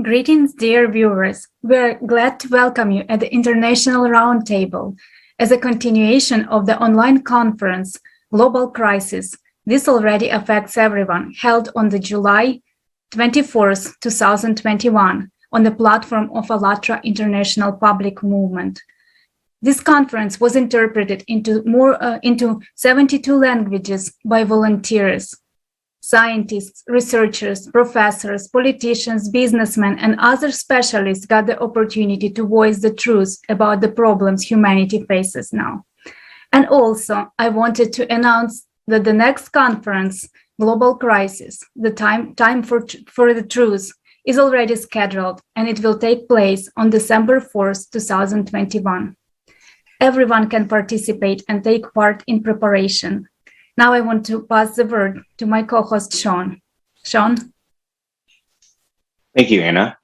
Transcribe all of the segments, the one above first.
Greetings, dear viewers. We're glad to welcome you at the International Roundtable. As a continuation of the online conference, Global Crisis, this already affects everyone, held on the July 24th, 2021, on the platform of ALLATRA International Public Movement. This conference was interpreted into 72 languages by volunteers. Scientists, researchers, professors, politicians, businessmen, and other specialists got the opportunity to voice the truth about the problems humanity faces now. And also, I wanted to announce that the next conference, Global Crisis, the time for the truth, is already scheduled, and it will take place on December 4th, 2021. Everyone can participate and take part in preparation. Now I want to pass the word to my co-host, Sean. Sean? Thank you, Anna.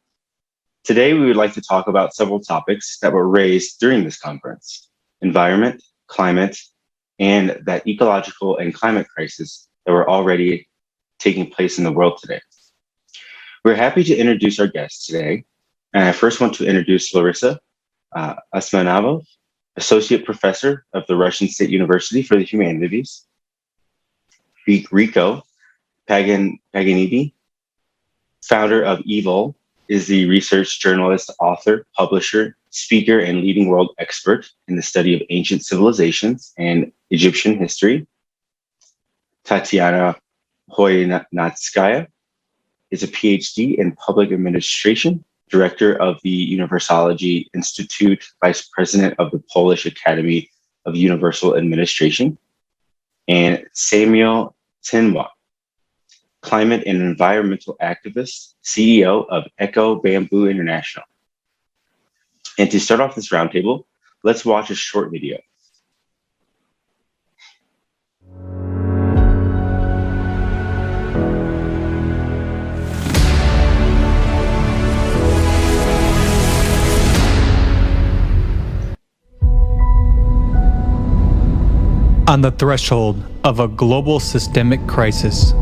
Today, we would like to talk about several topics that were raised during this conference: environment, climate, and that ecological and climate crisis that were already taking place in the world today. We're happy to introduce our guests today. And I first want to introduce Larissa Asmanavov, Associate Professor of the Russian State University for the Humanities; Rico Paganidi, founder of EVOL, is the research journalist, author, publisher, speaker, and leading world expert in the study of ancient civilizations and Egyptian history. Tatiana Hoynatskaya is a PhD in public administration, director of the Universality Institute, vice president of the Polish Academy of Universal Administration. And Samuel Tinwa, climate and environmental activist, CEO of Echo Bamboo International. And to start off this roundtable, let's watch a short video. On the threshold of a global systemic crisis,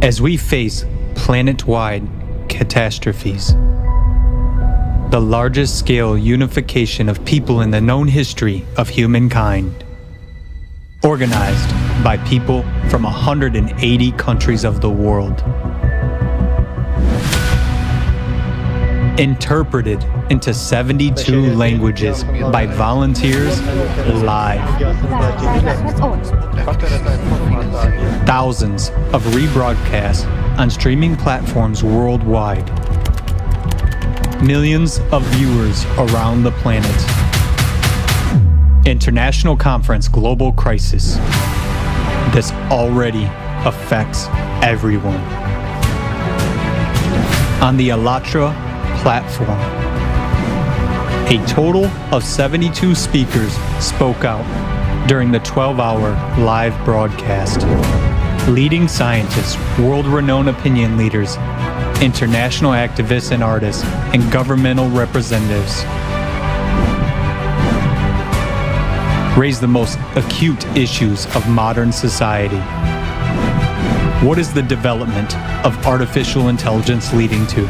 as we face planet-wide catastrophes, the largest scale unification of people in the known history of humankind, organized by people from 180 countries of the world, interpreted into 72 languages by volunteers live. Thousands of rebroadcasts on streaming platforms worldwide. Millions of viewers around the planet. International Conference Global Crisis. This already affects everyone. On the ALLATRA platform, a total of 72 speakers spoke out during the 12-hour live broadcast. Leading scientists, world-renowned opinion leaders, international activists and artists, and governmental representatives raised the most acute issues of modern society. What is the development of artificial intelligence leading to?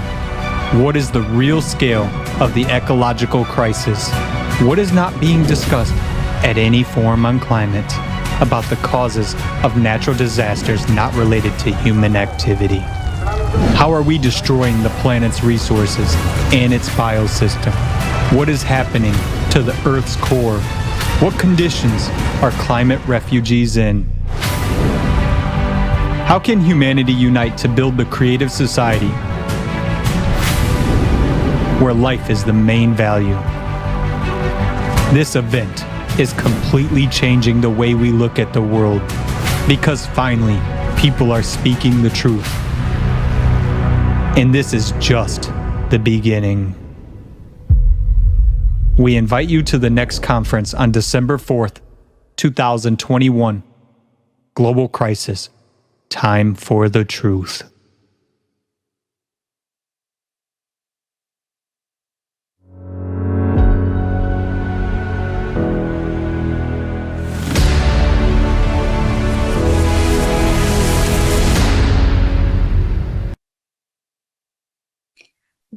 What is the real scale of the ecological crisis? What is not being discussed at any forum on climate about the causes of natural disasters not related to human activity? How are we destroying the planet's resources and its biosystem? What is happening to the Earth's core? What conditions are climate refugees in? How can humanity unite to build the creative society where life is the main value? This event is completely changing the way we look at the world, because finally, people are speaking the truth. And this is just the beginning. We invite you to the next conference on December 4th, 2021. Global Crisis. Time for the truth.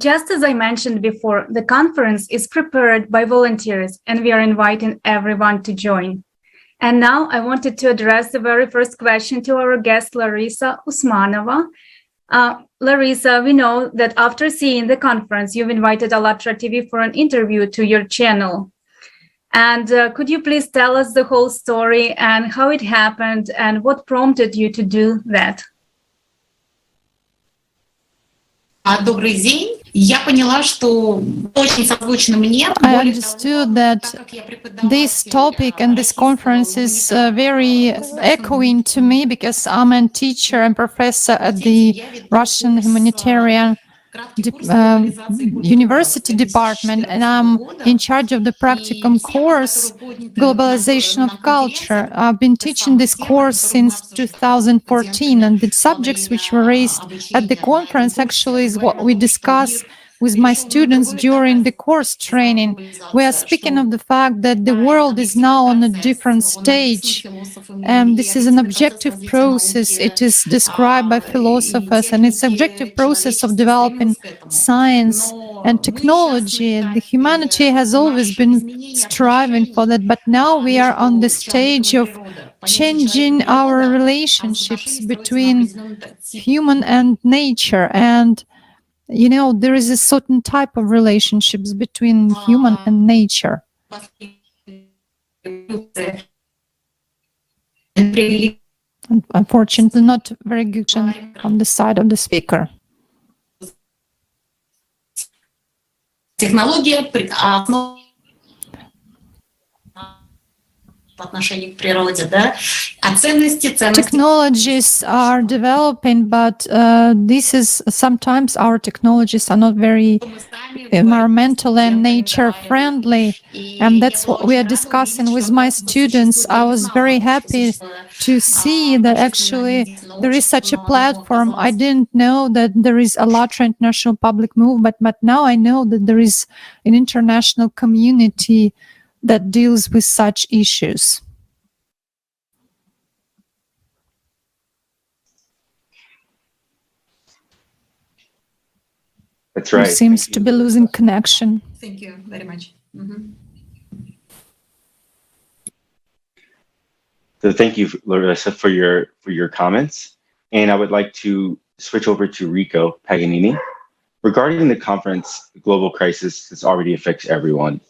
just as I mentioned before, the conference is prepared by volunteers and we are inviting everyone to join. And now I wanted to address the very first question to our guest, Larissa Usmanova. Larissa, we know that after seeing the conference, you've invited ALLATRA TV for an interview to your channel. And could you please tell us the whole story and how it happened and what prompted you to do that? Добрый день. Я поняла, что очень созвучно мне. I understood that this topic and this conference is very echoing to me because I'm a teacher and professor at the Russian Humanitarian University Department, and I'm in charge of the practicum course, Globalization of Culture. I've been teaching this course since 2014, and the subjects which were raised at the conference actually is what we discuss with my students during the course training. We are speaking of the fact that the world is now on a different stage, and this is an objective process. It is described by philosophers, and it's an objective process of developing science and technology. The humanity has always been striving for that, but now we are on the stage of changing our relationships between human and nature. And you know, there is a certain type of relationships between human and nature. Unfortunately, not very good on the side of the speaker. Technologies are developing, but this is sometimes our technologies are not very environmental and nature friendly, and that's what we are discussing with my students. I was very happy to see that actually there is such a platform. I didn't know that there is ALLATRA International Public Movement, but now I know that there is an international community that deals with such issues. That's right. There seems to be losing connection. Thank you very much. So thank you, Larissa, for your comments. And I would like to switch over to Rico Paganini. Regarding the conference, the global crisis has already affects everyone.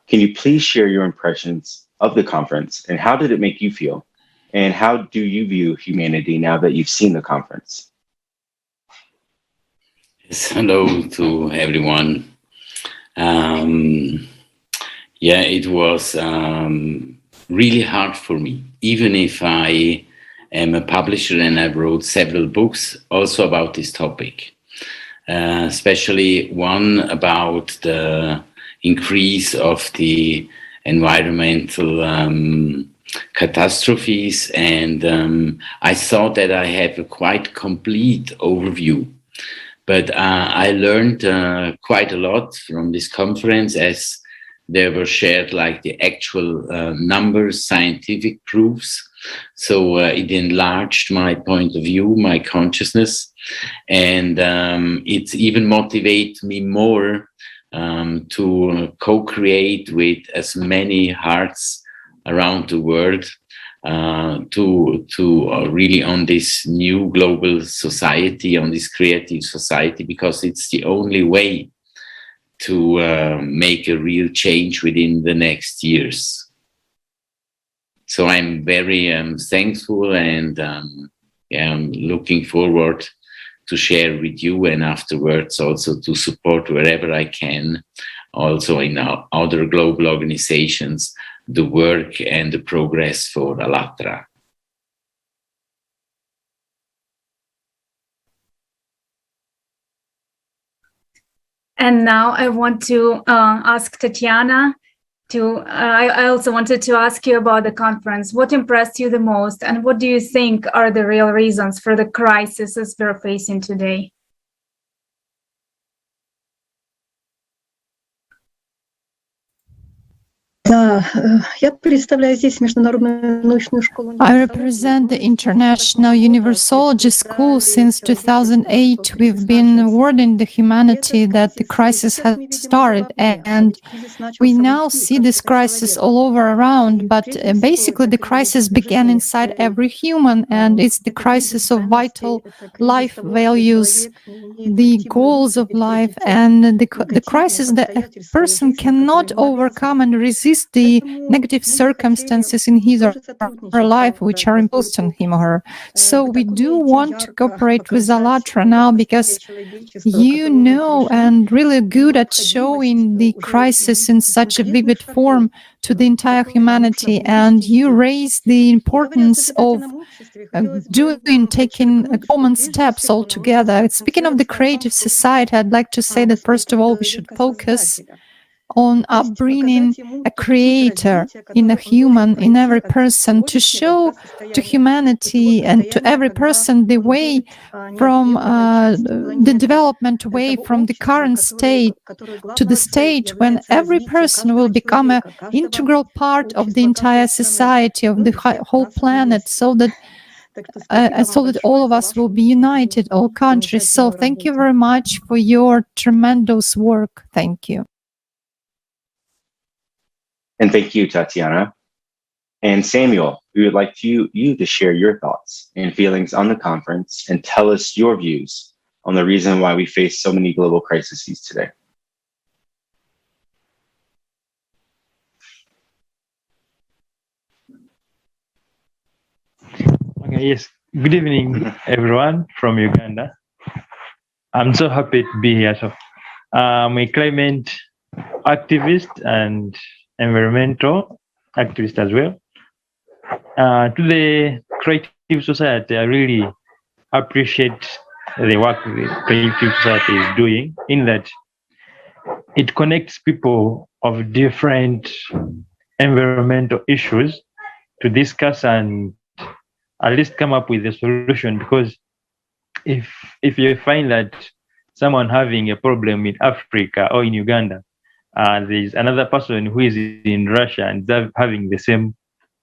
Can you please share your impressions of the conference and how did it make you feel? And how do you view humanity now that you've seen the conference? Yes, hello to everyone. It was really hard for me, even if I am a publisher and I wrote several books also about this topic, especially one about the increase of the environmental catastrophes, and I thought that I have a quite complete overview. But I learned quite a lot from this conference, as there were shared like the actual numbers, scientific proofs. So it enlarged my point of view, my consciousness, and it even motivated me more to co-create with as many hearts around the world to really on this new global society, on this creative society, because it's the only way to make a real change within the next years. So I'm very thankful, and I'm looking forward to share with you, and afterwards also to support wherever I can, also in our other global organizations, the work and the progress for ALLATRA. And now I want to ask Tatiana I also wanted to ask you about the conference. What impressed you the most, and what do you think are the real reasons for the crises we're facing today? represent the International Universology School. Since 2008, we've been warning the humanity that the crisis has started, and we now see this crisis all over around, but basically the crisis began inside every human, and it's the crisis of vital life values, the goals of life, and the crisis that a person cannot overcome and resist the negative circumstances in his or her life which are imposed on him or her. So we do want to cooperate with ALLATRA now, because you know and really good at showing the crisis in such a vivid form to the entire humanity, and you raise the importance of taking common steps all together. Speaking of the creative society, I'd like to say that first of all we should focus on upbringing a creator in a human, in every person, to show to humanity and to every person the way from the development way from the current state to the state when every person will become an integral part of the entire society, of the whole planet, so that all of us will be united, all countries. So thank you very much for your tremendous work. Thank you. And thank you, Tatiana. And Samuel, we would like you to share your thoughts and feelings on the conference and tell us your views on the reason why we face so many global crises today. Okay, yes. Good evening, everyone from Uganda. I'm so happy to be here. So, I'm a climate activist and environmental activist as well. To the Creative Society, I really appreciate the work the Creative Society is doing, in that it connects people of different environmental issues to discuss and at least come up with a solution. Because if you find that someone having a problem in Africa or in Uganda, there's another person who is in Russia and they're having the same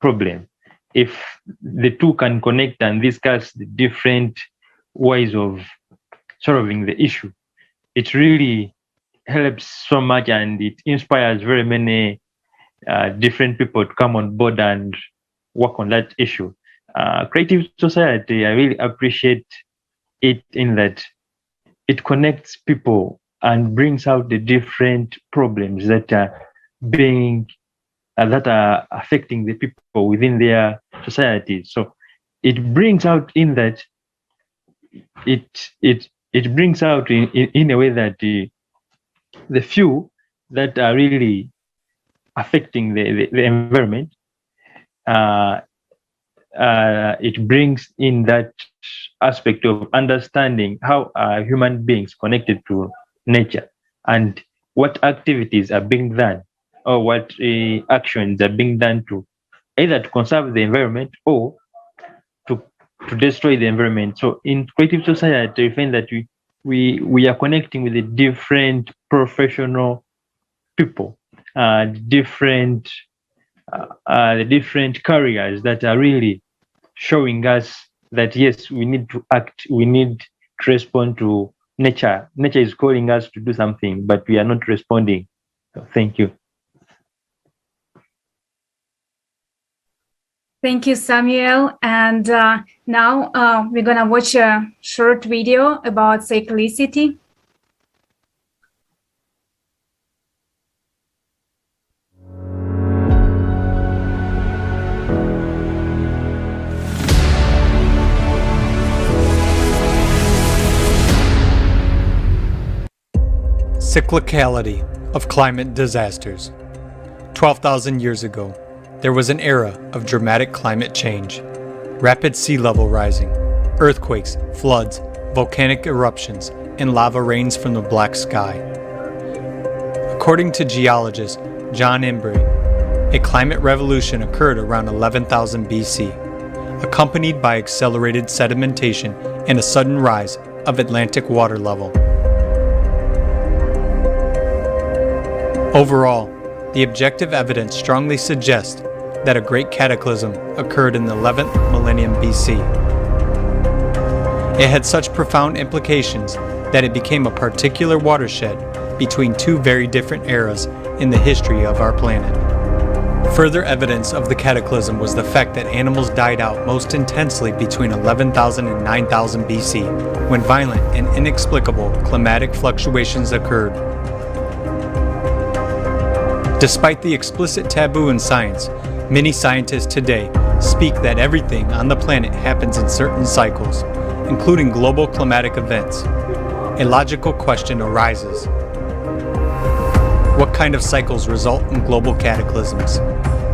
problem. If the two can connect and discuss the different ways of solving the issue, it really helps so much, and it inspires very many different people to come on board and work on that issue. Creative Society, I really appreciate it in that it connects people and brings out the different problems that are affecting the people within their societies. So it brings out in that it brings out in a way that the few that are really affecting the environment, it brings in that aspect of understanding how human beings connected to nature and what activities are being done or what actions are being done to either to conserve the environment or to destroy the environment. So in Creative Society, we find that we are connecting with the different professional people, different careers that are really showing us that yes, we need to act, we need to respond to nature. Nature is calling us to do something, but we are not responding. So thank you. Thank you, Samuel. And now we're gonna watch a short video about Cyclicity. Cyclicality of climate disasters. 12,000 years ago, there was an era of dramatic climate change. Rapid sea level rising, earthquakes, floods, volcanic eruptions, and lava rains from the black sky. According to geologist John Embry, a climate revolution occurred around 11,000 BC, accompanied by accelerated sedimentation and a sudden rise of Atlantic water level. Overall, the objective evidence strongly suggests that a great cataclysm occurred in the 11th millennium BC. It had such profound implications that it became a particular watershed between two very different eras in the history of our planet. Further evidence of the cataclysm was the fact that animals died out most intensely between 11,000 and 9,000 BC, when violent and inexplicable climatic fluctuations occurred. Despite the explicit taboo in science, many scientists today speak that everything on the planet happens in certain cycles, including global climatic events. A logical question arises. What kind of cycles result in global cataclysms?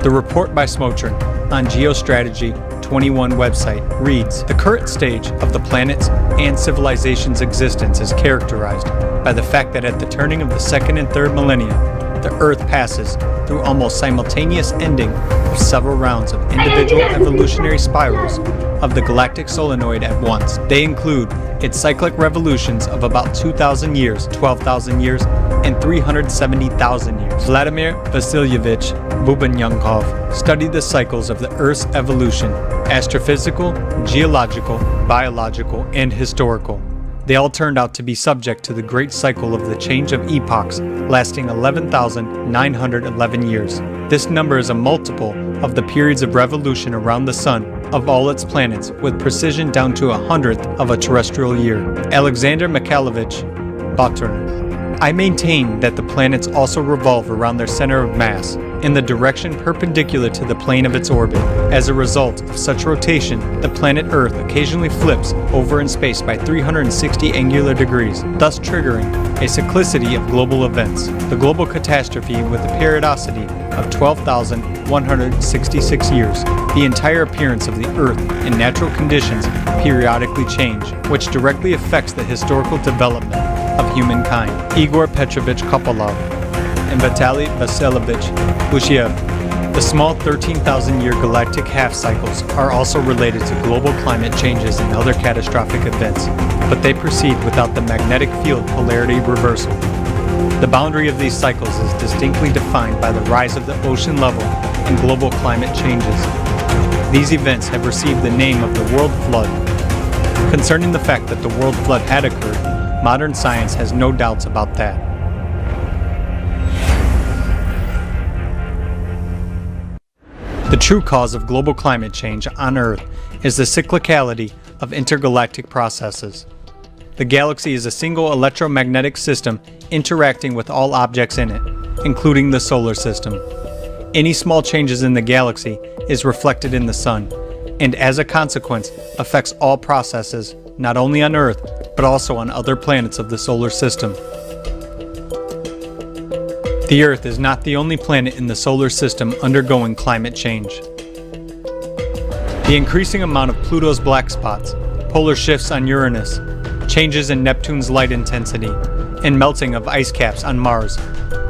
The report by Smotron on Geostrategy 21 website reads, "The current stage of the planet's and civilization's existence is characterized by the fact that at the turning of the second and third millennia, the Earth passes through almost simultaneous ending of several rounds of individual evolutionary spirals of the galactic solenoid at once. They include its cyclic revolutions of about 2,000 years, 12,000 years, and 370,000 years." Vladimir Vasilyevich Bubanyakov studied the cycles of the Earth's evolution: astrophysical, geological, biological, and historical. They all turned out to be subject to the great cycle of the change of epochs, lasting 11,911 years. This number is a multiple of the periods of revolution around the Sun of all its planets, with precision down to 1/100th of a terrestrial year. Alexander Mikhailovich Botern. I maintain that the planets also revolve around their center of mass, in the direction perpendicular to the plane of its orbit. As a result of such rotation, the planet Earth occasionally flips over in space by 360 angular degrees, thus triggering a cyclicity of global events. The global catastrophe with a periodicity of 12,166 years. The entire appearance of the Earth and natural conditions periodically change, which directly affects the historical development of humankind. Igor Petrovich Kopolov and Vitaly Vasilyevich Lushiev. The small 13,000-year galactic half-cycles are also related to global climate changes and other catastrophic events, but they proceed without the magnetic field polarity reversal. The boundary of these cycles is distinctly defined by the rise of the ocean level and global climate changes. These events have received the name of the World Flood. Concerning the fact that the World Flood had occurred, modern science has no doubts about that. The true cause of global climate change on Earth is the cyclicality of intergalactic processes. The galaxy is a single electromagnetic system interacting with all objects in it, including the solar system. Any small changes in the galaxy is reflected in the Sun, and as a consequence affects all processes, not only on Earth, but also on other planets of the solar system. The Earth is not the only planet in the solar system undergoing climate change. The increasing amount of Pluto's black spots, polar shifts on Uranus, changes in Neptune's light intensity, and melting of ice caps on Mars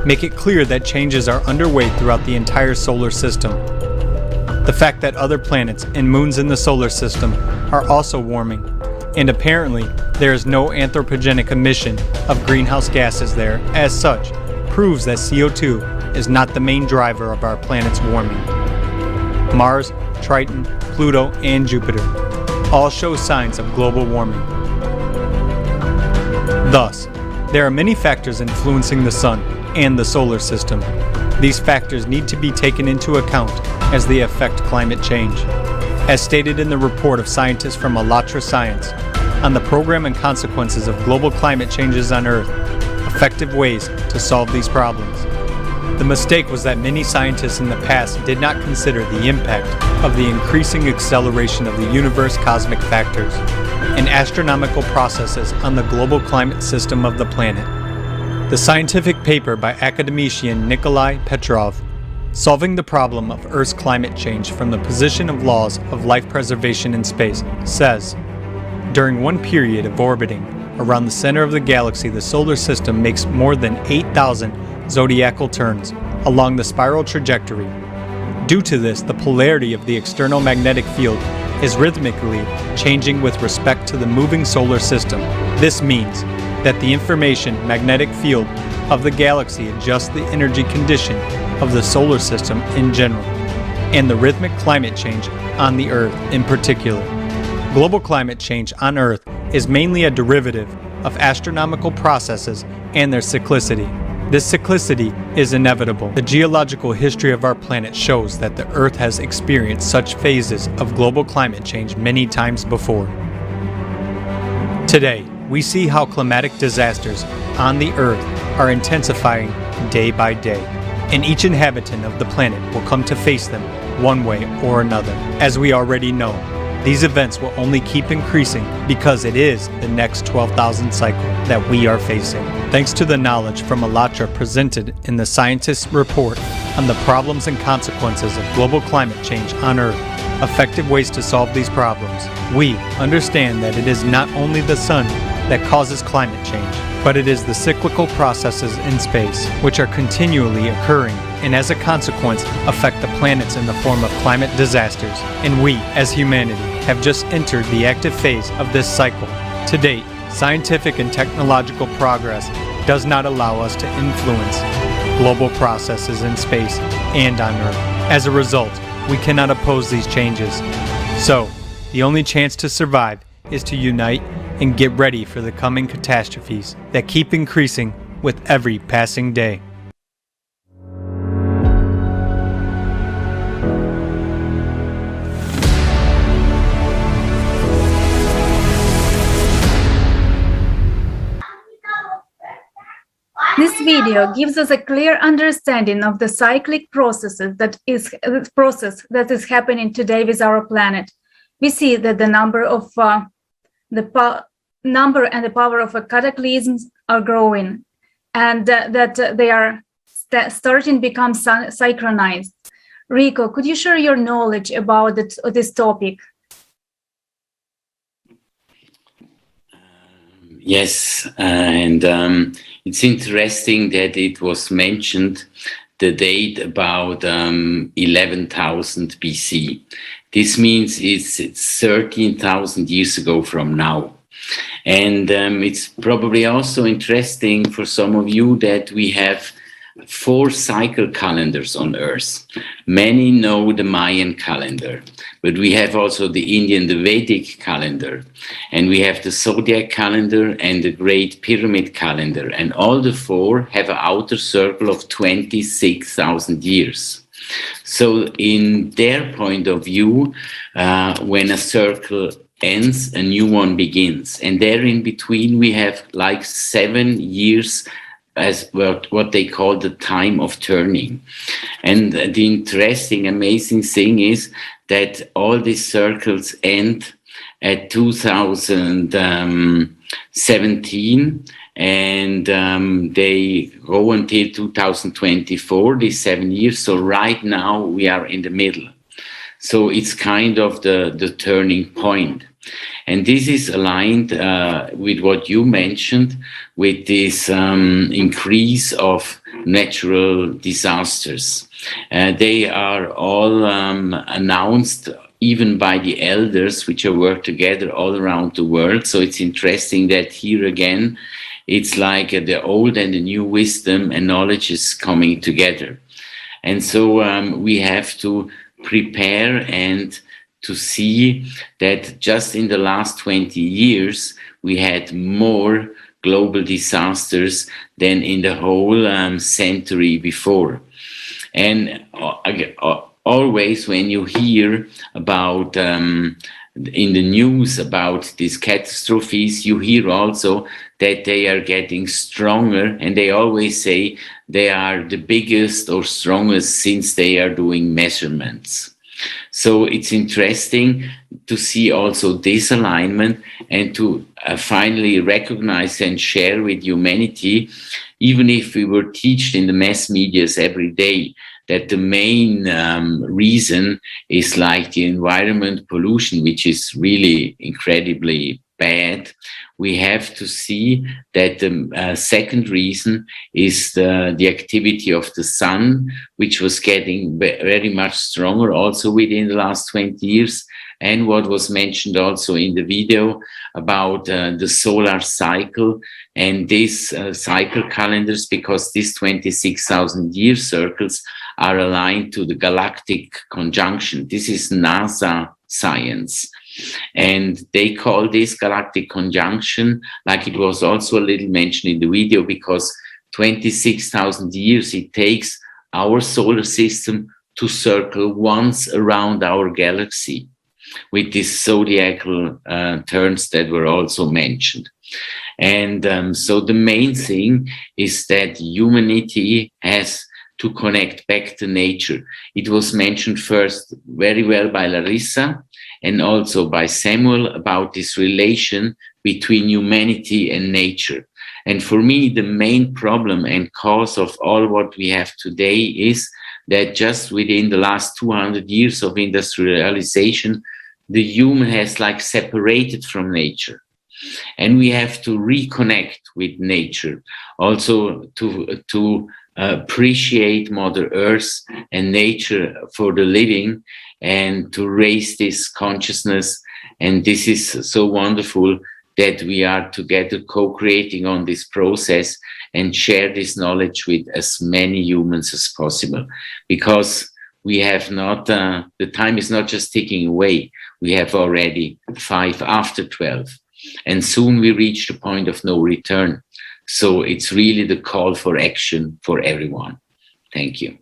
make it clear that changes are underway throughout the entire solar system. The fact that other planets and moons in the solar system are also warming, and apparently there is no anthropogenic emission of greenhouse gases there as such, proves that CO2 is not the main driver of our planet's warming. Mars, Triton, Pluto, and Jupiter all show signs of global warming. Thus, there are many factors influencing the Sun and the solar system. These factors need to be taken into account as they affect climate change. As stated in the report of scientists from Alatra Science on the program and consequences of global climate changes on Earth, effective ways to solve these problems. The mistake was that many scientists in the past did not consider the impact of the increasing acceleration of the universe cosmic factors and astronomical processes on the global climate system of the planet. The scientific paper by academician Nikolai Petrov, Solving the Problem of Earth's Climate Change from the Position of Laws of Life Preservation in Space, says, during one period of orbiting around the center of the galaxy, the solar system makes more than 8,000 zodiacal turns along the spiral trajectory. Due to this, the polarity of the external magnetic field is rhythmically changing with respect to the moving solar system. This means that the information magnetic field of the galaxy adjusts the energy condition of the solar system in general, and the rhythmic climate change on the Earth in particular. Global climate change on Earth is mainly a derivative of astronomical processes and their cyclicity. This cyclicity is inevitable. The geological history of our planet shows that the Earth has experienced such phases of global climate change many times before. Today, we see how climatic disasters on the Earth are intensifying day by day, and each inhabitant of the planet will come to face them one way or another. As we already know, these events will only keep increasing because it is the next 12,000 cycle that we are facing. Thanks to the knowledge from ALLATRA presented in the scientists' report on the problems and consequences of global climate change on Earth, effective ways to solve these problems, we understand that it is not only the sun that causes climate change, but it is the cyclical processes in space which are continually occurring and as a consequence affect the planets in the form of climate disasters. And we, as humanity, have just entered the active phase of this cycle. To date, scientific and technological progress does not allow us to influence global processes in space and on Earth. As a result, we cannot oppose these changes. So, the only chance to survive is to unite and get ready for the coming catastrophes that keep increasing with every passing day. This video gives us a clear understanding of the cyclic processes that is happening today with our planet. We see that the number and the power of cataclysms are growing, and that they are starting to become synchronized. Rico, could you share your knowledge about this topic? Yes, and it's interesting that it was mentioned the date about 11,000 BC. This means it's 13,000 years ago from now. And it's probably also interesting for some of you that we have 4 cycle calendars on Earth. Many know the Mayan calendar, but we have also the Indian, the Vedic calendar, and we have the zodiac calendar and the Great Pyramid calendar, and all the 4 have an outer circle of 26,000 years. So in their point of view, when a circle ends, a new one begins, and there in between we have like 7 years as what they call the time of turning. And the interesting, amazing thing is that all these circles end at 2017, and they go until 2024, these 7 years. So right now we are in the middle. So it's kind of the turning point. And this is aligned with what you mentioned, with this increase of natural disasters. They are all announced even by the elders, which are work together all around the world. So it's interesting that here again, it's like the old and the new wisdom and knowledge is coming together. And so we have to prepare and to see that just in the last 20 years, we had more global disasters than in the whole century before. And always when you hear about in the news about these catastrophes, you hear also that they are getting stronger, and they always say they are the biggest or strongest since they are doing measurements. So it's interesting to see also this alignment and to finally recognize and share with humanity, even if we were taught in the mass medias every day, that the main reason is like the environment pollution, which is really incredibly bad, we have to see that the second reason is the activity of the sun, which was getting very much stronger also within the last 20 years. And what was mentioned also in the video about the solar cycle and these cycle calendars, because these 26,000 year circles are aligned to the galactic conjunction. This is NASA science. And they call this galactic conjunction, like it was also a little mentioned in the video, because 26,000 years it takes our solar system to circle once around our galaxy, with these zodiacal turns that were also mentioned. And so the main thing is that humanity has to connect back to nature. It was mentioned first very well by Larissa and also by Samuel about this relation between humanity and nature. And for me, the main problem and cause of all what we have today is that just within the last 200 years of industrialization, the human has like separated from nature. And we have to reconnect with nature, also to appreciate Mother Earth and nature for the living, and to raise this consciousness. And this is so wonderful that we are together co-creating on this process and share this knowledge with as many humans as possible, because we have not, the time is not just ticking away. We have already 5 after 12, and soon we reach the point of no return. So it's really the call for action for everyone. Thank you.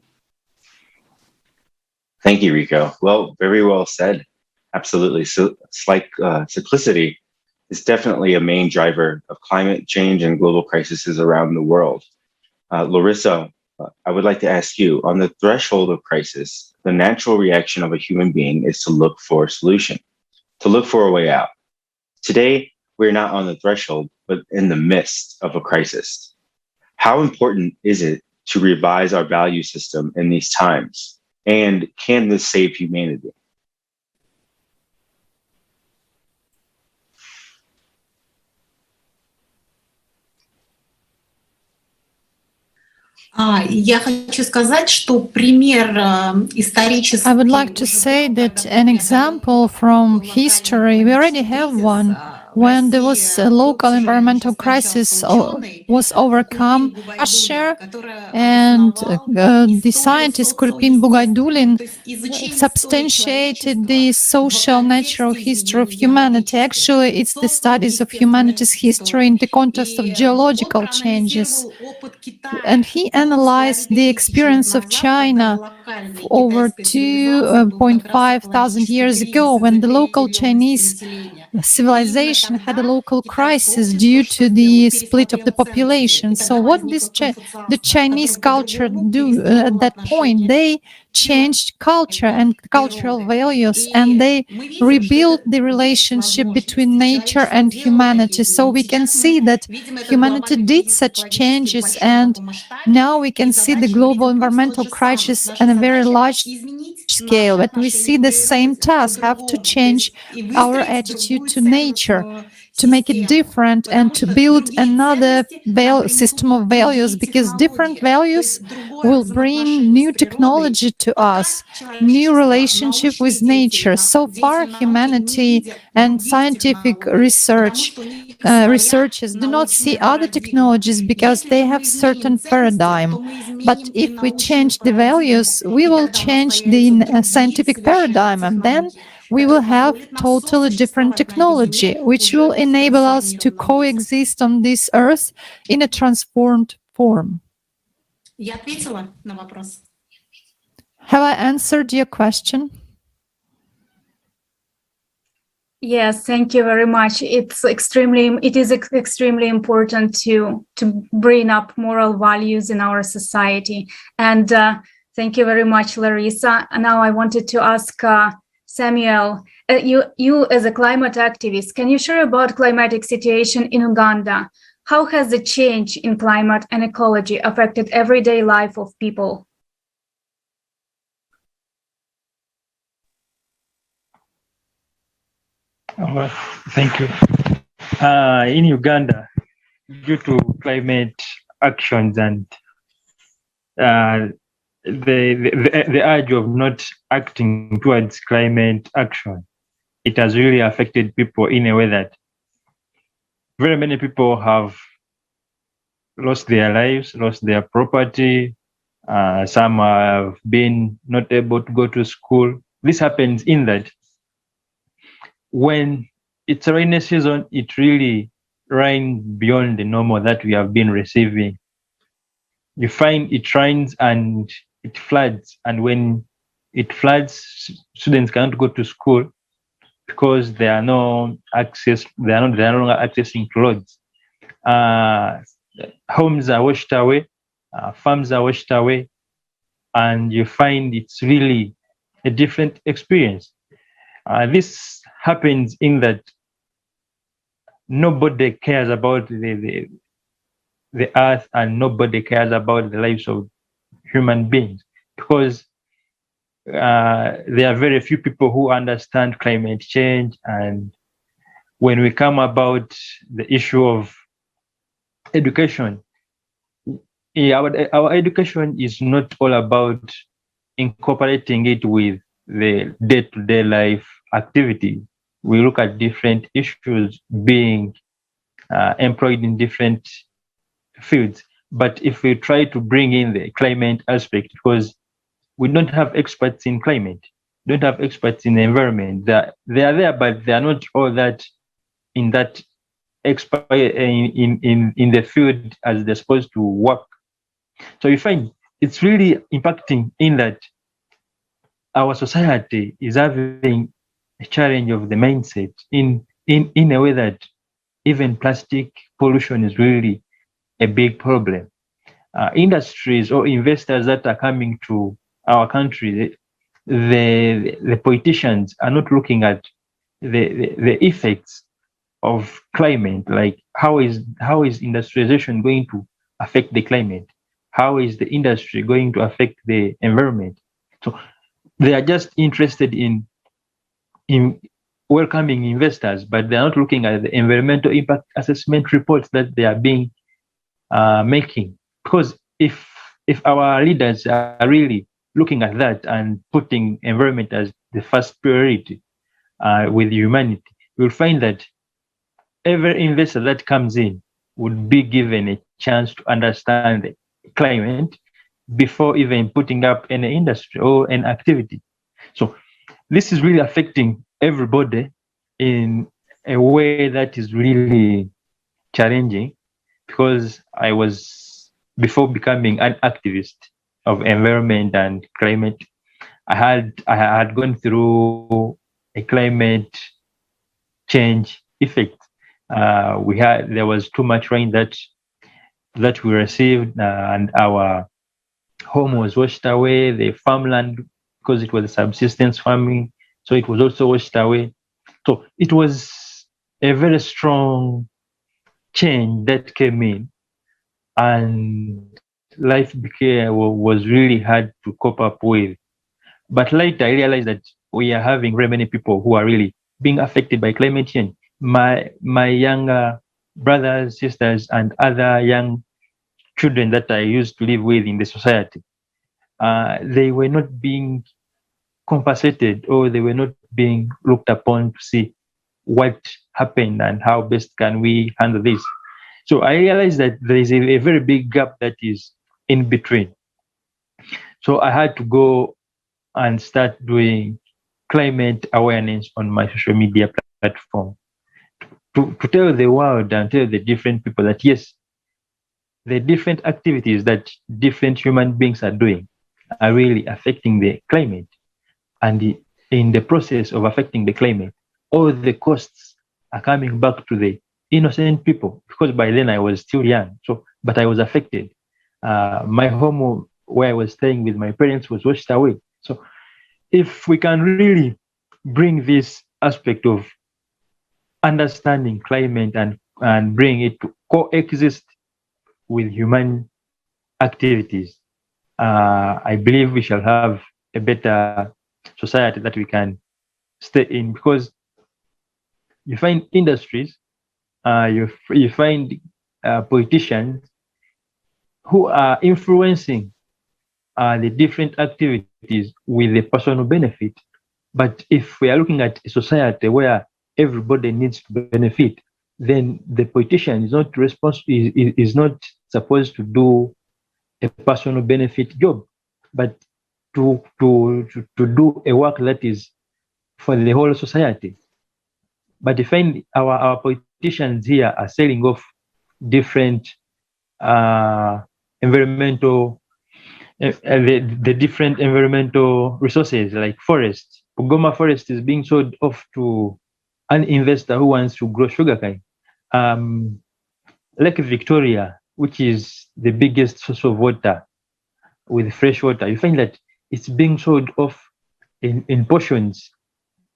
Thank you, Rico. Well, very well said. Absolutely. So cyclicity is definitely a main driver of climate change and global crises around the world. Larissa, I would like to ask you, on the threshold of crisis, the natural reaction of a human being is to look for a solution, to look for a way out. Today, we're not on the threshold, but in the midst of a crisis. How important is it to revise our value system in these times? And can this save humanity? Я хочу сказать, что пример исторический. I would like to say that an example from history, we already have one. When there was a local environmental crisis was overcome last year, and the scientist Kurpin Bugaydulin substantiated the social natural history of humanity. Actually, it's the studies of humanity's history in the context of geological changes. And he analyzed the experience of China over 2.5 thousand years ago, when the local Chinese civilization had a local crisis due to the split of the population. So what the Chinese culture do at that point? They changed culture and cultural values, and they rebuilt the relationship between nature and humanity. So we can see that humanity did such changes, and now we can see the global environmental crisis on a very large scale. But we see the same task, have to change our attitude to nature, to make it different, and to build another system of values, because different values will bring new technology to us, new relationship with nature. So far, humanity and scientific researchers do not see other technologies because they have certain paradigm. But if we change the values, we will change the scientific paradigm, and then we will have totally different technology, which will enable us to coexist on this earth in a transformed form. Я ответила на вопрос. Have I answered your question? Yes, thank you very much. It is extremely important to bring up moral values in our society. And thank you very much, Larissa. And now I wanted to ask Samuel, you as a climate activist, can you share about climatic situation in Uganda? How has the change in climate and ecology affected everyday life of people? Thank you. In Uganda, due to climate actions and the urge of not acting towards climate action, it has really affected people in a way that very many people have lost their lives, lost their property. Some have been not able to go to school. This happens in that when it's a rainy season, it really rains beyond the normal that we have been receiving. You find it rains and it floods, and when it floods, students can't go to school because there are no access. They are no longer accessing clothes. Homes are washed away, farms are washed away, and you find it's really a different experience. This happens in that nobody cares about the earth, and nobody cares about the lives of human beings, because there are very few people who understand climate change. And when we come about the issue of education, our education is not all about incorporating it with the day-to-day life activity. We look at different issues being employed in different fields. But if we try to bring in the climate aspect, because we don't have experts in climate, don't have experts in the environment. They are there, but they are not all that in that expert in the field as they're supposed to work. So you find it's really impacting in that our society is having a challenge of the mindset in a way that even plastic pollution is really a big problem. Industries or investors that are coming to our country, the politicians are not looking at the effects of climate, like how is industrialization going to affect the climate? How is the industry going to affect the environment? So they are just interested in welcoming investors, but they're not looking at the environmental impact assessment reports that they are being making. Because if our leaders are really looking at that and putting environment as the first priority with humanity, we'll find that every investor that comes in would be given a chance to understand the climate before even putting up any industry or an activity. So this is really affecting everybody in a way that is really challenging, because I was, before becoming an activist of environment and climate, I had gone through a climate change effect. There was too much rain that we received, and our home was washed away. The farmland, because it was subsistence farming, so it was also washed away. So it was a very strong change that came in, and life was really hard to cope up with. But later I realized that we are having very many people who are really being affected by climate change. My younger brothers, sisters, and other young children that I used to live with in the society, they were not being compensated, or they were not being looked upon to see what happened and how best can we handle this. So I realized that there is a very big gap that is in between. So I had to go and start doing climate awareness on my social media platform to tell the world and tell the different people that yes, the different activities that different human beings are doing are really affecting the climate. And in the process of affecting the climate, all the costs are coming back to the innocent people, because by then I was still young. So, but I was affected. My home where I was staying with my parents was washed away. So if we can really bring this aspect of understanding climate and bring it to coexist with human activities, I believe we shall have a better society that we can stay in, because you find industries you find politicians who are influencing the different activities with a personal benefit. But if we are looking at a society where everybody needs to benefit, then the politician is not is not supposed to do a personal benefit job, but to do a work that is for the whole society. But I find our politicians here are selling off different environmental the different environmental resources like forests. Bugoma forest is being sold off to an investor who wants to grow sugarcane. Lake Victoria, which is the biggest source of water with fresh water, you find that it's being sold off in portions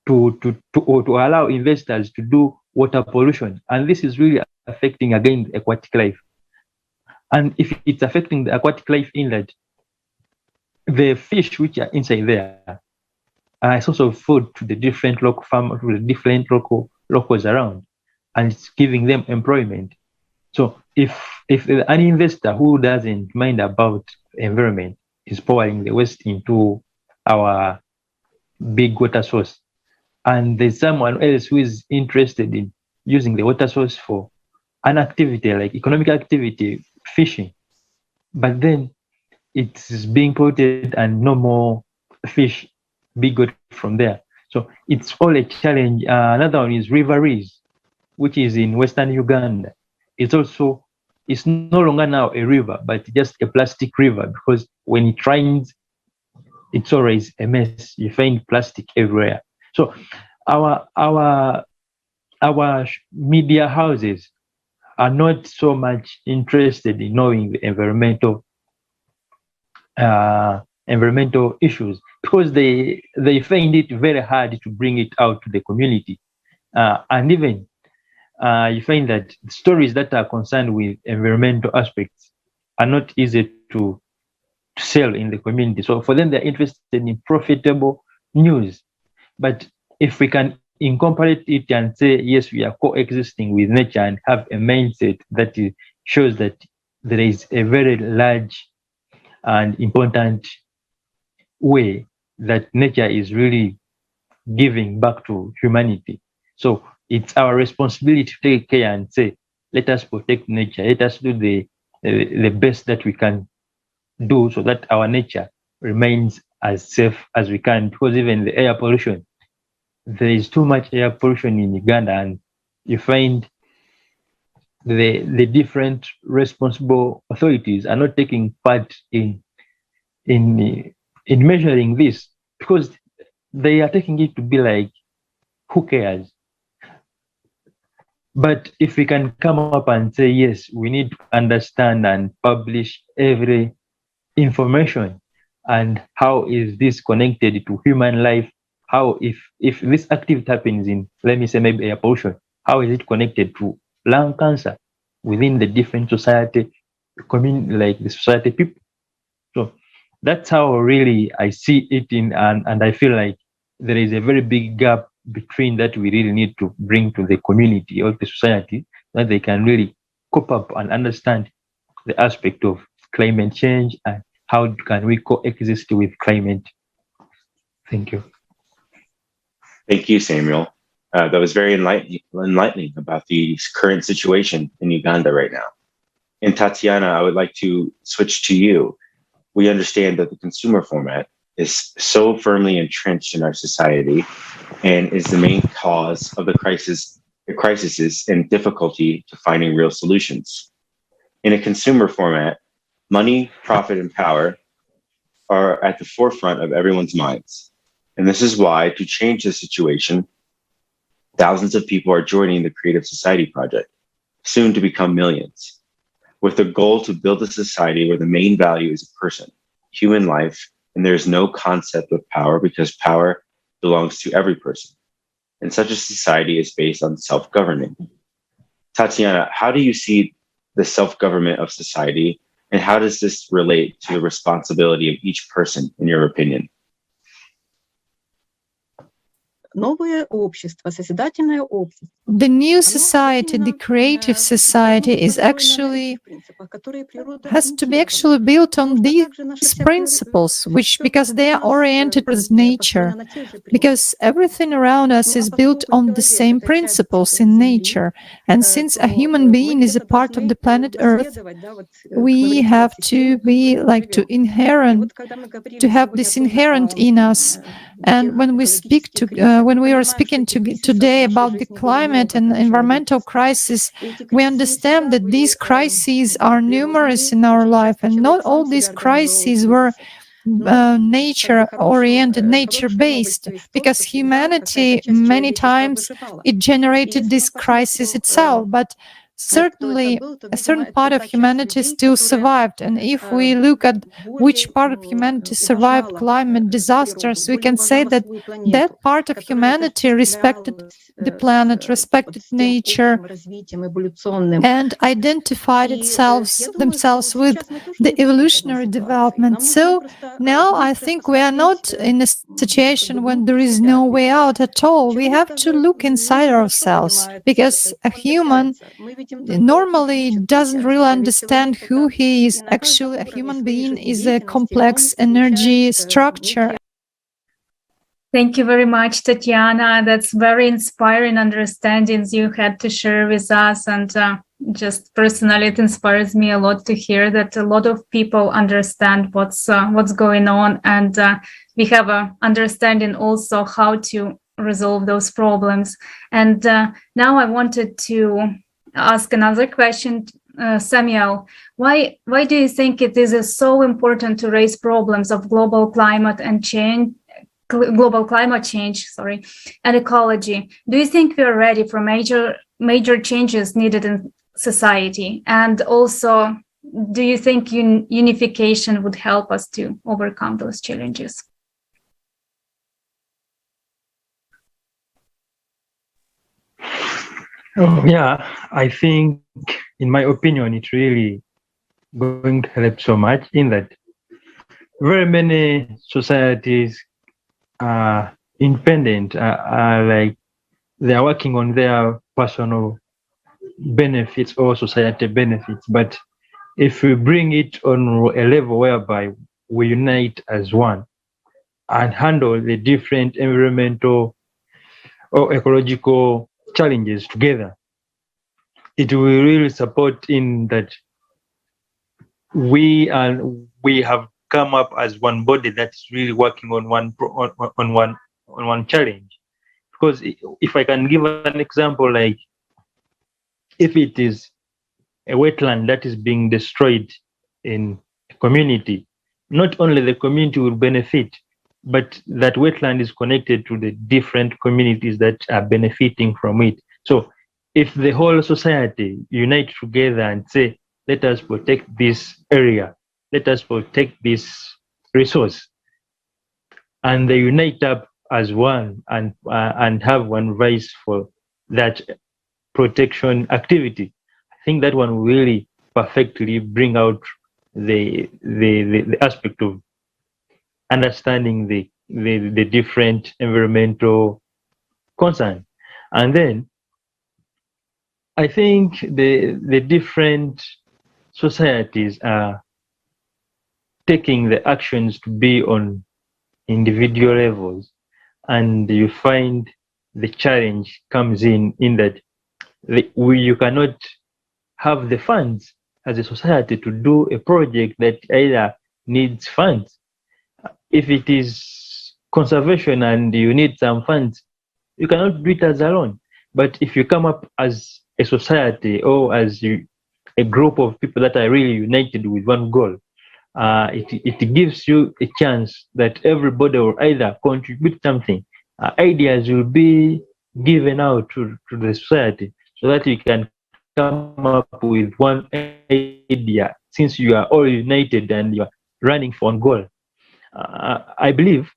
to allow investors to do water pollution. And this is really affecting again the aquatic life. And if it's affecting the aquatic life inlet, the fish which are inside there are a source of food to the different local farmers, to the different locals around, and it's giving them employment. So if an investor who doesn't mind about environment is pouring the waste into our big water source, and there's someone else who is interested in using the water source for an activity like economic activity, fishing, but then it's being polluted and no more fish be good from there. So it's all a challenge. Another one is River Rees, which is in Western Uganda. It's no longer now a river, but just a plastic river, because when it rains, it's always a mess. You find plastic everywhere. So our media houses are not so much interested in knowing the environmental issues, because they find it very hard to bring it out to the community. And even you find that stories that are concerned with environmental aspects are not easy to sell in the community. So for them, they're interested in profitable news. But if we can incorporate it and say, yes, we are coexisting with nature and have a mindset that shows that there is a very large and important way that nature is really giving back to humanity. So it's our responsibility to take care and say, let us protect nature. Let us do the best that we can do so that our nature remains as safe as we can. Because even the air pollution, there is too much air pollution in Uganda, and you find the different responsible authorities are not taking part in measuring this, because they are taking it to be like, who cares? But if we can come up and say, yes, we need to understand and publish every information, and how is this connected to human life? How, if this activity happens in, let me say, maybe air pollution, how is it connected to lung cancer within the different society, like the society people? So that's how really I see it and I feel like there is a very big gap between that we really need to bring to the community or the society, that they can really cope up and understand the aspect of climate change and how can we coexist with climate. Thank you. Thank you, Samuel. That was very enlightening about the current situation in Uganda right now. And Tatiana, I would like to switch to you. We understand that the consumer format is so firmly entrenched in our society and is the main cause of the crises and difficulty to finding real solutions. In a consumer format, money, profit, and power are at the forefront of everyone's minds. And this is why, to change the situation, thousands of people are joining the Creative Society Project, soon to become millions, with the goal to build a society where the main value is a person, human life, and there is no concept of power, because power belongs to every person. And such a society is based on self-governing. Tatiana, how do you see the self-government of society, and how does this relate to the responsibility of each person, in your opinion? The new society, the creative society, is actually has to be actually built on these principles, which because they are oriented with nature, because everything around us is built on the same principles in nature. And since a human being is a part of the planet Earth, we have to be like to have this inherent in us. And when we speak to when we are speaking today about the climate and environmental crisis, we understand that these crises are numerous in our life, and not all these crises were nature-oriented, nature-based, because humanity many times it generated this crisis itself, but certainly a certain part of humanity still survived. And if we look at which part of humanity survived climate disasters, we can say that that part of humanity respected the planet, respected nature, and identified themselves with the evolutionary development. So now I think we are not in a situation when there is no way out at all. We have to look inside ourselves, because a human normally doesn't really understand who he is. Actually, a human being is a complex energy structure. Thank you very much, Tatiana. That's very inspiring understandings you had to share with us. And just personally, it inspires me a lot to hear that a lot of people understand what's going on. And we have an understanding also how to resolve those problems. And now I wanted to ask another question, Samuel. Why do you think it is so important to raise problems of global climate change, and ecology? Do you think we are ready for major changes needed in society? And also, do you think unification would help us to overcome those challenges? Oh, yeah, I think, in my opinion, it's really going to help so much in that very many societies are independent, are like they are working on their personal benefits or society benefits. But if we bring it on a level whereby we unite as one and handle the different environmental or ecological challenges together, it will really support in that we have come up as one body that's really working on one challenge. Because if I can give an example, like if it is a wetland that is being destroyed in a community, not only the community will benefit, but that wetland is connected to the different communities that are benefiting from it. So if the whole society unite together and say, let us protect this area, let us protect this resource, and they unite up as one and have one voice for that protection activity, I think that one will really perfectly bring out the aspect of understanding the different environmental concerns. And then I think the different societies are taking the actions to be on individual levels, and you find the challenge comes in that you cannot have the funds as a society to do a project that either needs funds. If it is conservation and you need some funds, you cannot do it as alone. But if you come up as a society or as a group of people that are really united with one goal, it gives you a chance that everybody will either contribute something. Ideas will be given out to the society so that you can come up with one idea, since you are all united and you are running for one goal. I believe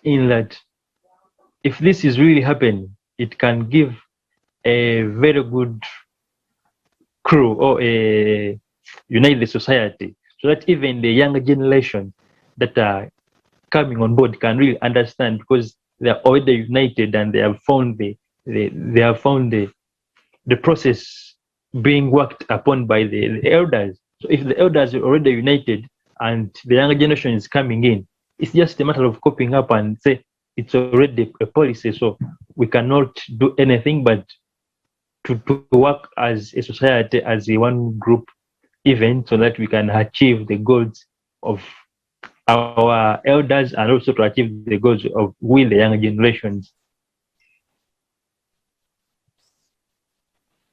in that if this is really happening, it can give a very good crew or unite the society, so that even the younger generation that are coming on board can really understand, because they are already united and they have found the process being worked upon by the elders. So if the elders are already united and the younger generation is coming in, it's just a matter of copying up and say it's already a policy. So we cannot do anything but to work as a society, as a one group event, so that we can achieve the goals of our elders and also to achieve the goals of we, the younger generations.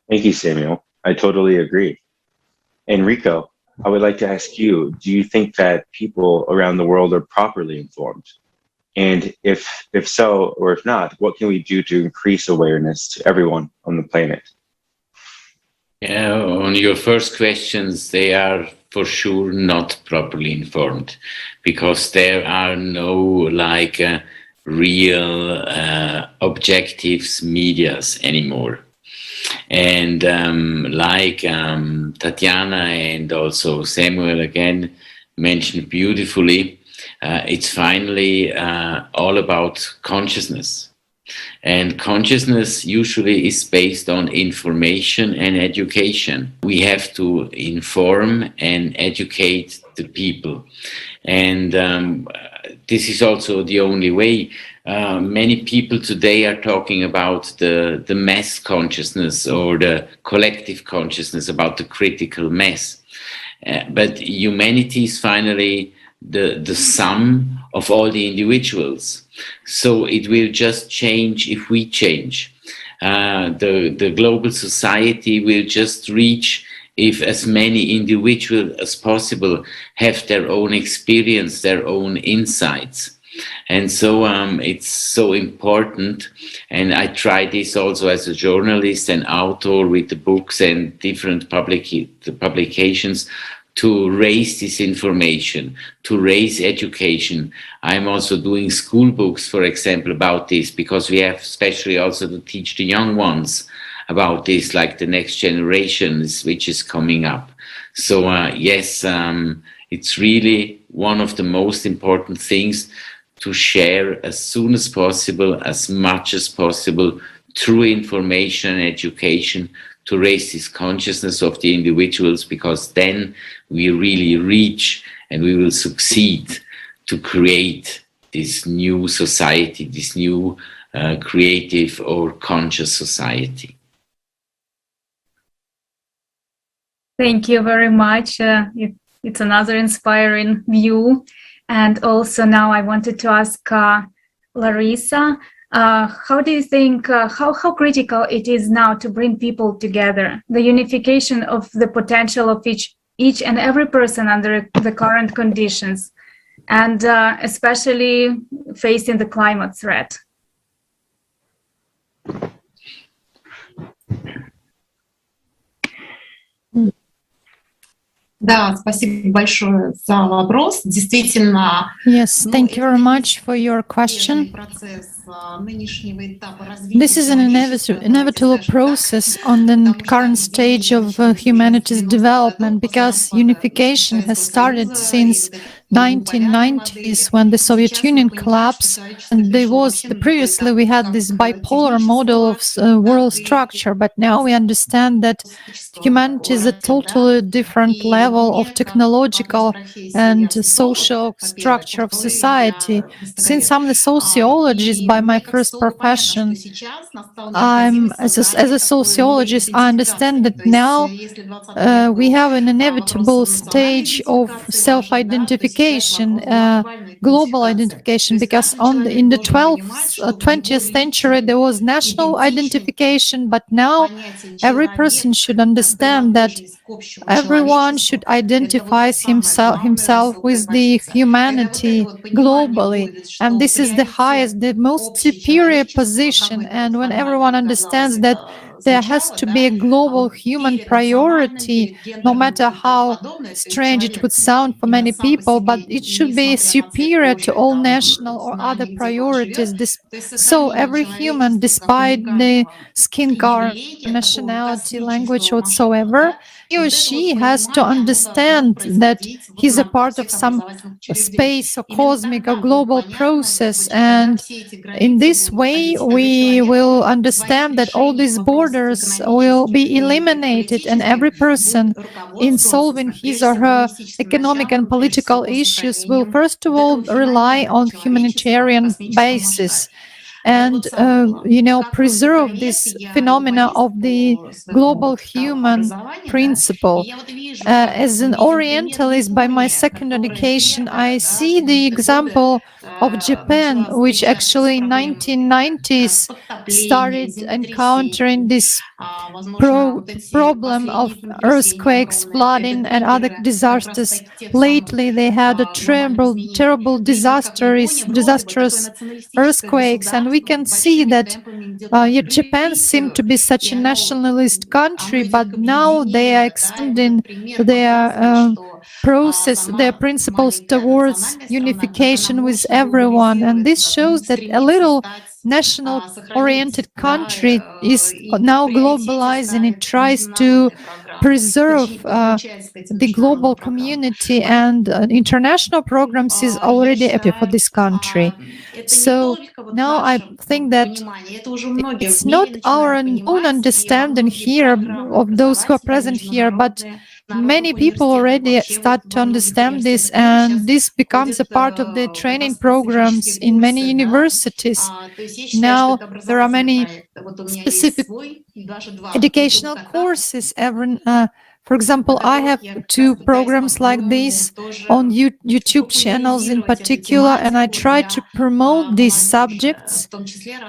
Thank you, Samuel. I totally agree. Enrico, I would like to ask you, do you think that people around the world are properly informed? And if so, or if not, what can we do to increase awareness to everyone on the planet? Yeah, on your first questions, they are for sure not properly informed, because there are no real objectives medias anymore. And Tatiana and also Samuel again mentioned beautifully, it's finally all about consciousness. And consciousness usually is based on information and education. We have to inform and educate the people. And this is also the only way. Many people today are talking about the mass consciousness or the collective consciousness, about the critical mass. But humanity is finally the sum of all the individuals. So it will just change if we change. The global society will just reach if as many individuals as possible have their own experience, their own insights. And so it's so important, and I try this also as a journalist and author with the books and different publications, to raise this information, to raise education. I'm also doing school books, for example, about this, because we have especially also to teach the young ones about this, like the next generations, which is coming up. So yes, it's really one of the most important things to share as soon as possible, as much as possible, through information and education, to raise this consciousness of the individuals, because then we really reach and we will succeed to create this new society, this new creative or conscious society. Thank you very much. It's another inspiring view. And also now I wanted to ask Larissa, how do you think, how critical it is now to bring people together, the unification of the potential of each and every person under the current conditions, and especially facing the climate threat? Да, спасибо большое за вопрос. Действительно, Yes, thank you very much for your question. This is an inevitable process on the current stage of humanity's development, because unification has started since 1990s, when the Soviet Union collapsed, and previously we had this bipolar model of world structure, but now we understand that humanity is a totally different level of technological and social structure of society. Since I'm the sociologist by my first profession, as a sociologist, I understand that now we have an inevitable stage of self-identification, global identification, because in the 20th century there was national identification, but now every person should understand that everyone should identify himself with the humanity globally, and this is the highest, the most superior position. And when everyone understands that there has to be a global human priority, no matter how strange it would sound for many people, but it should be superior to all national or other priorities. So every human, despite the skin color, nationality, language whatsoever, he or she has to understand that he's a part of some space or cosmic or global process. And in this way, we will understand that all these borders will be eliminated, and every person in solving his or her economic and political issues will first of all rely on humanitarian basis and preserve this phenomena of the global human principle. As an Orientalist by my second education, I see the example of Japan, which actually in 1990s started encountering this problem of earthquakes, flooding, and other disasters. Lately, they had a terrible disastrous earthquakes, and we can see that Japan seemed to be such a nationalist country, but now they are expanding their their principles towards unification with everyone. And this shows that a little national-oriented country is now globalizing. It tries to preserve the global community, and international programs is already active for this country. So now I think that it's not our own understanding here of those who are present here, but many people already start to understand this, and this becomes a part of the training programs in many universities. Now there are many specific educational courses. For example, I have 2 programs like this on YouTube channels in particular, and I try to promote these subjects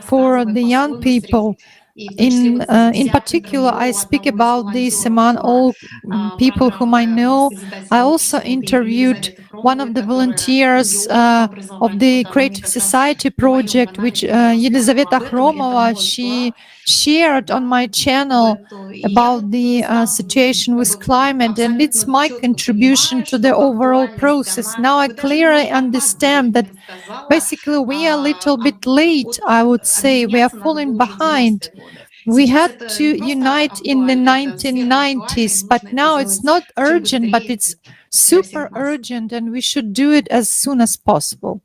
for the young people. In particular, I speak about this among all people whom I know. I also interviewed one of the volunteers of the Creative Society project, which Yelizaveta Khromova, she shared on my channel about the situation with climate, and it's my contribution to the overall process. Now I clearly understand that basically we are a little bit late, I would say. We are falling behind. We had to unite in the 1990s, but now it's not urgent, but it's super urgent, and we should do it as soon as possible.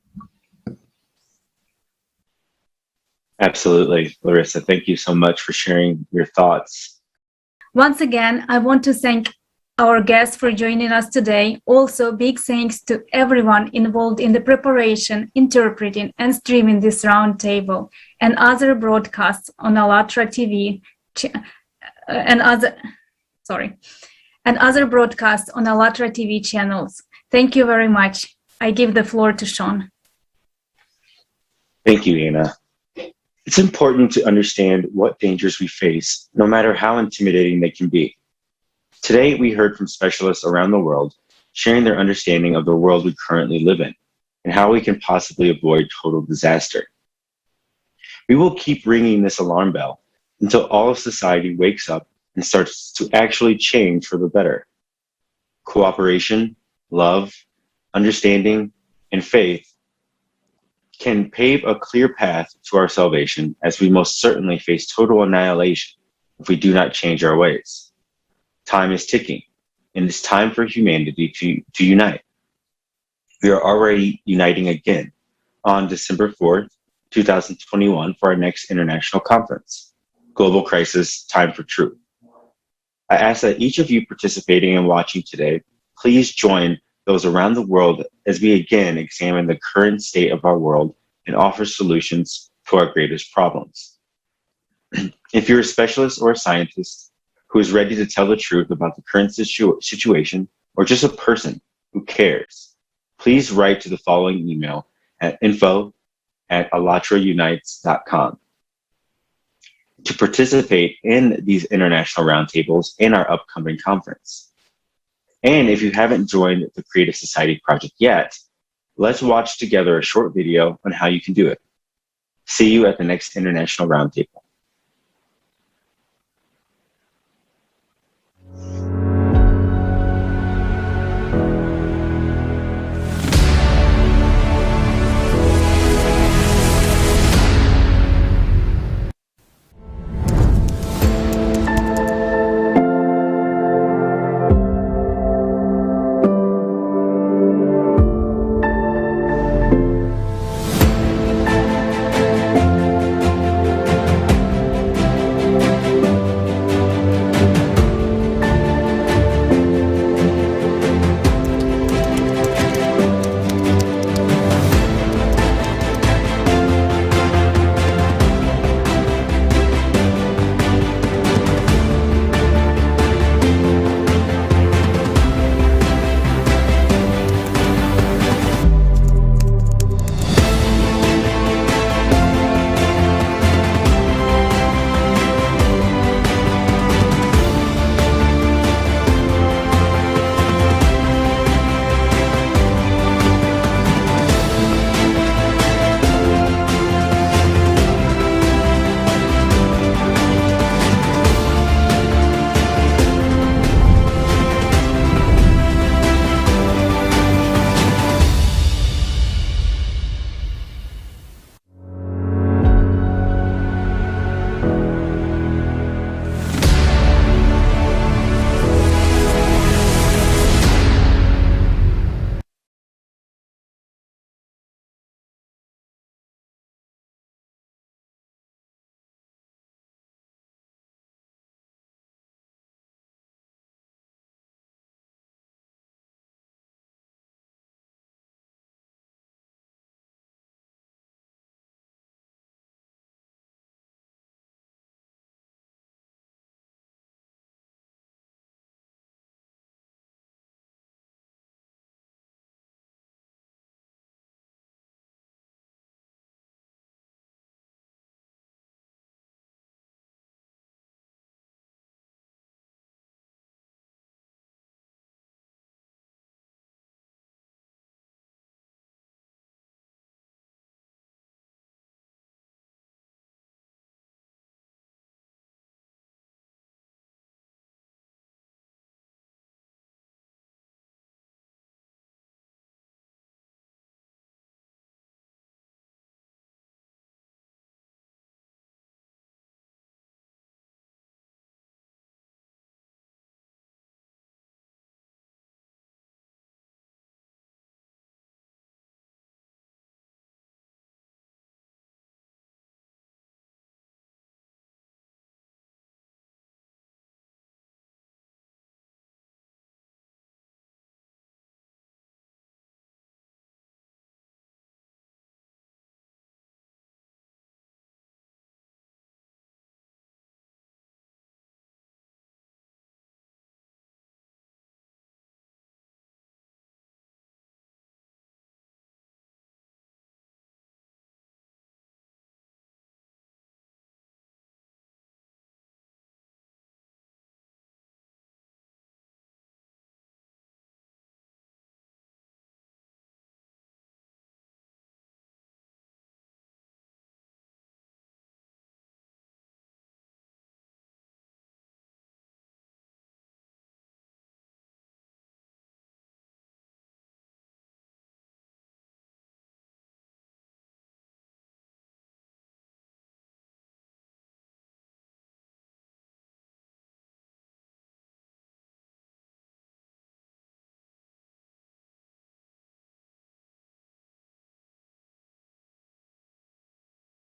Absolutely, Larissa. Thank you so much for sharing your thoughts. Once again, I want to thank our guests for joining us today. Also, big thanks to everyone involved in the preparation, interpreting, and streaming this roundtable and other broadcasts on ALLATRA TV and other broadcasts on ALLATRA TV channels. Thank you very much. I give the floor to Sean. Thank you, Anna. It's important to understand what dangers we face, no matter how intimidating they can be. Today, we heard from specialists around the world sharing their understanding of the world we currently live in and how we can possibly avoid total disaster. We will keep ringing this alarm bell until all of society wakes up and starts to actually change for the better. Cooperation, love, understanding, and faith can pave a clear path to our salvation, as we most certainly face total annihilation if we do not change our ways. Time is ticking, and it's time for humanity to unite. We are already uniting again on December 4th, 2021 for our next international conference, Global Crisis, Time for Truth. I ask that each of you participating and watching today, please join those around the world as we again examine the current state of our world and offer solutions to our greatest problems. If you're a specialist or a scientist who is ready to tell the truth about the current situation, or just a person who cares, please write to the following email at info@allatraunites.com to participate in these international roundtables and our upcoming conference. And if you haven't joined the Creative Society project yet, let's watch together a short video on how you can do it. See you at the next International Roundtable.